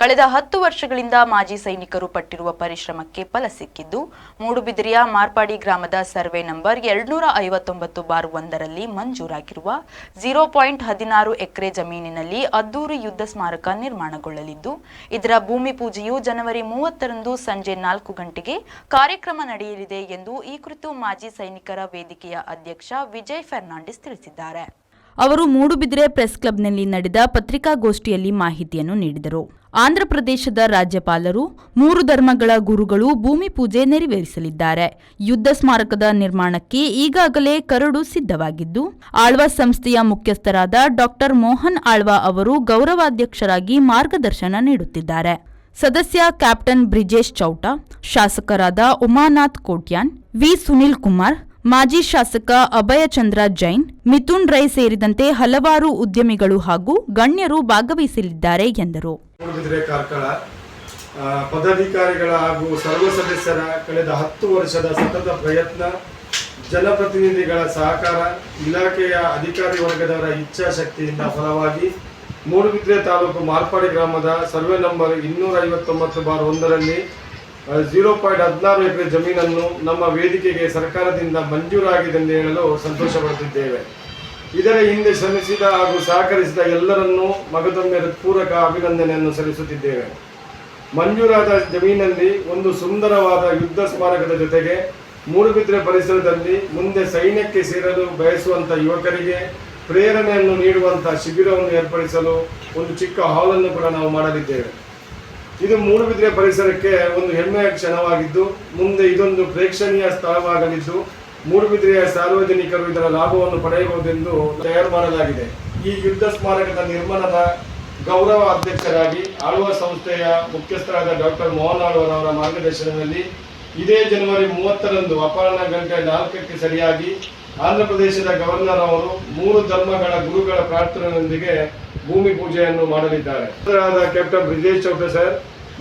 ಕಳೆದ 10 ವರ್ಷಗಳಿಂದ ಮಾಜಿ ಸೈನಿಕರು ಪಟ್ಟಿರುವ ಪರಿಶ್ರಮಕ್ಕೆ ಫಲ ಸಿಕ್ಕಿದ್ದು ಮೂಡುಬಿದಿರೆಯ ಮಾರ್ಪಾಡಿ ಗ್ರಾಮದ ಸರ್ವೆ ನಂಬರ್ 259/1ರಲ್ಲಿ ಮಂಜೂರಾಗಿರುವ 0.16 ಎಕರೆ ಜಮೀನಿನಲ್ಲಿ ಅದ್ದೂರಿ ಯುದ್ಧ ಸ್ಮಾರಕ ನಿರ್ಮಾಣಗೊಳ್ಳಲಿದ್ದು ಇದರ ಭೂಮಿ ಪೂಜೆಯು ಜನವರಿ 30ರಂದು ಸಂಜೆ 4 ಗಂಟೆಗೆ ಕಾರ್ಯಕ್ರಮ ನಡೆಯಲಿದೆ ಎಂದು ಈ ಕುರಿತು ಮಾಜಿ ಸೈನಿಕರ ವೇದಿಕೆಯ ಅಧ್ಯಕ್ಷ ವಿಜಯ್ ಫರ್ನಾಂಡಿಸ್ ತಿಳಿಸಿದ್ದಾರೆ. ಅವರು ಮೂಡುಬಿದಿರೆ ಪ್ರೆಸ್ ಕ್ಲಬ್ನಲ್ಲಿ ನಡೆದ ಪತ್ರಿಕಾಗೋಷ್ಠಿಯಲ್ಲಿ ಮಾಹಿತಿಯನ್ನು ನೀಡಿದರು. ಆಂಧ್ರಪ್ರದೇಶದ ರಾಜ್ಯಪಾಲರು 3 ಧರ್ಮಗಳ ಗುರುಗಳು ಭೂಮಿ ಪೂಜೆ ನೆರವೇರಿಸಲಿದ್ದಾರೆ. ಯುದ್ಧ ಸ್ಮಾರಕದ ನಿರ್ಮಾಣಕ್ಕೆ ಈಗಾಗಲೇ ಕರಡು ಸಿದ್ಧವಾಗಿದ್ದು ಆಳ್ವಾ ಸಂಸ್ಥೆಯ ಮುಖ್ಯಸ್ಥರಾದ ಡಾಕ್ಟರ್ ಮೋಹನ್ ಆಳ್ವಾ ಅವರು ಗೌರವಾಧ್ಯಕ್ಷರಾಗಿ ಮಾರ್ಗದರ್ಶನ ನೀಡುತ್ತಿದ್ದಾರೆ. ಸದಸ್ಯ ಕ್ಯಾಪ್ಟನ್ ಬ್ರಿಜೇಶ್ ಚೌಟಾ, ಶಾಸಕರಾದ ಉಮಾನಾಥ್ ಕೋಟ್ಯಾನ್, ವಿ ಸುನಿಲ್ ಕುಮಾರ್, ಮಾಜಿ ಶಾಸಕ ಅಭಯಚಂದ್ರ ಜೈನ್, ಮಿಥುನ್ ರೈ ಸೇರಿದಂತೆ ಹಲವಾರು ಉದ್ಯಮಿಗಳು ಹಾಗೂ ಗಣ್ಯರು ಭಾಗವಹಿಸಲಿದ್ದಾರೆ ಎಂದರು. ಮೂಡುಬಿದಿರೆ ಕಾರ್ಕಳ ಪದಾಧಿಕಾರಿಗಳ ಹಾಗೂ ಸರ್ವ ಸದಸ್ಯರ ಕಳೆದ 10 ವರ್ಷದ ಸತತ ಪ್ರಯತ್ನ, ಜನಪ್ರತಿನಿಧಿಗಳ ಸಹಕಾರ, ಇಲಾಖೆಯ ಅಧಿಕಾರಿ ವರ್ಗದವರ ಇಚ್ಛಾಶಕ್ತಿಯಿಂದ ಫಲವಾಗಿ ಮೂಡುಬಿದಿರೆ ತಾಲೂಕು ಮಾರ್ಪಾಡಿ ಗ್ರಾಮದ ಸರ್ವೆ ನಂಬರ್ 259/1ರಲ್ಲಿ 0.16 ಎಕರೆ ಜಮೀನನ್ನು ನಮ್ಮ ವೇದಿಕೆಗೆ ಸರ್ಕಾರದಿಂದ ಮಂಜೂರಾಗಿದೆ ಎಂದು ಹೇಳಲು ಸಂತೋಷ ಪಡುತ್ತಿದ್ದೇವೆ. ಇದರ ಹಿಂದೆ ಶ್ರಮಿಸಿದ ಹಾಗೂ ಸಹಕರಿಸಿದ ಎಲ್ಲರನ್ನೂ ಮಗದೊಮ್ಮೆ ಹೃತ್ಪೂರ್ವಕ ಅಭಿನಂದನೆಯನ್ನು ಸಲ್ಲಿಸುತ್ತಿದ್ದೇವೆ. ಮಂಜೂರಾದ ಜಮೀನಲ್ಲಿ ಒಂದು ಸುಂದರವಾದ ಯುದ್ಧ ಸ್ಮಾರಕದ ಜೊತೆಗೆ ಮೂಡುಬಿದಿರೆ ಪರಿಸರದಲ್ಲಿ ಮುಂದೆ ಸೈನ್ಯಕ್ಕೆ ಸೇರಲು ಬಯಸುವಂಥ ಯುವಕರಿಗೆ ಪ್ರೇರಣೆಯನ್ನು ನೀಡುವಂಥ ಶಿಬಿರವನ್ನು ಏರ್ಪಡಿಸಲು ಒಂದು ಚಿಕ್ಕ ಹಾಲನ್ನು ಕೂಡ ನಾವು ಮಾಡಲಿದ್ದೇವೆ. ಇದು ಮೂಡುಬಿದಿರೆ ಪರಿಸರಕ್ಕೆ ಒಂದು ಹೆಮ್ಮೆಯ ಕ್ಷಣವಾಗಿದ್ದು ಮುಂದೆ ಇದೊಂದು ಪ್ರೇಕ್ಷಣೀಯ ಸ್ಥಳವಾಗಲಿದ್ದು ಮೂಡುಬಿದಿರೆಯ ಸಾರ್ವಜನಿಕರು ಇದರ ಲಾಭವನ್ನು ಪಡೆಯಬಹುದೆಂದು ತಯಾರು ಮಾಡಲಾಗಿದೆ. ಈ ಯುದ್ಧ ಸ್ಮಾರಕದ ನಿರ್ಮಾಣದ ಗೌರವ ಅಧ್ಯಕ್ಷರಾಗಿ ಆಳ್ವಾ ಸಂಸ್ಥೆಯ ಮುಖ್ಯಸ್ಥರಾದ ಡಾಕ್ಟರ್ ಮೋಹನ್ ಆಳ್ವಾರವರ ಮಾರ್ಗದರ್ಶನದಲ್ಲಿ ಇದೇ ಜನವರಿ 30ರಂದು ಅಪರಾಹ್ನ ಗಂಟೆ 4ಕ್ಕೆ ಸರಿಯಾಗಿ ಆಂಧ್ರಪ್ರದೇಶದ ಗವರ್ನರ್ ಅವರು 3 ಧರ್ಮಗಳ ಗುರುಗಳ ಪ್ರಾರ್ಥನೆಯೊಂದಿಗೆ ಭೂಮಿ ಪೂಜೆಯನ್ನು ಮಾಡಲಿದ್ದಾರೆ. ಕ್ಯಾಪ್ಟನ್ ಬ್ರಿಜೇಶ್ ಚೌಟಾ ಸರ್,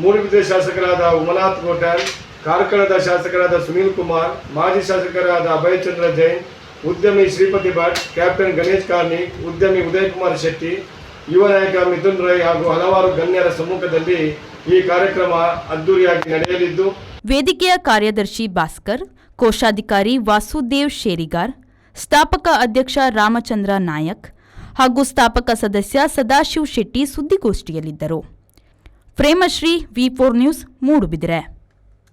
ಮೂಡುಬಿದಿರೆ ಶಾಸಕರಾದ ಉಮಾನಾಥ್ ಕೋಟ್ಯಾನ್, ಕಾರ್ಕಳದ ಶಾಸಕರಾದ ಸುನೀಲ್ ಕುಮಾರ್, ಮಾಜಿ ಶಾಸಕರಾದ ಅಭಯಚಂದ್ರ ಜೈನ್, ಉದ್ಯಮಿ ಶ್ರೀಪತಿ ಭಟ್, ಕ್ಯಾಪ್ಟನ್ ಗಣೇಶ್ ಕಾರ್ನಿಕ್, ಉದ್ಯಮಿ ಉದಯ್ ಕುಮಾರ್ ಶೆಟ್ಟಿ, ಯುವ ನಾಯಕ ಮಿಥುನ್ ರೈ ಹಾಗೂ ಹಲವಾರು ಗಣ್ಯರ ಸಮ್ಮುಖದಲ್ಲಿ ಈ ಕಾರ್ಯಕ್ರಮ ಅದ್ದೂರಿಯಾಗಿ ನಡೆಯಲಿದ್ದು ವೇದಿಕೆಯ ಕಾರ್ಯದರ್ಶಿ ಭಾಸ್ಕರ್, ಕೋಶಾಧಿಕಾರಿ ವಾಸುದೇವ್ ಶೇರಿಗಾರ್, ಸ್ಥಾಪಕ ಅಧ್ಯಕ್ಷ ರಾಮಚಂದ್ರ ನಾಯಕ್ ಹಾಗೂ ಸ್ಥಾಪಕ ಸದಸ್ಯ ಸದಾಶಿವ್ ಶೆಟ್ಟಿ ಸುದ್ದಿಗೋಷ್ಠಿಯಲ್ಲಿದ್ದರು. Premashree, V4 news, Moodbidri.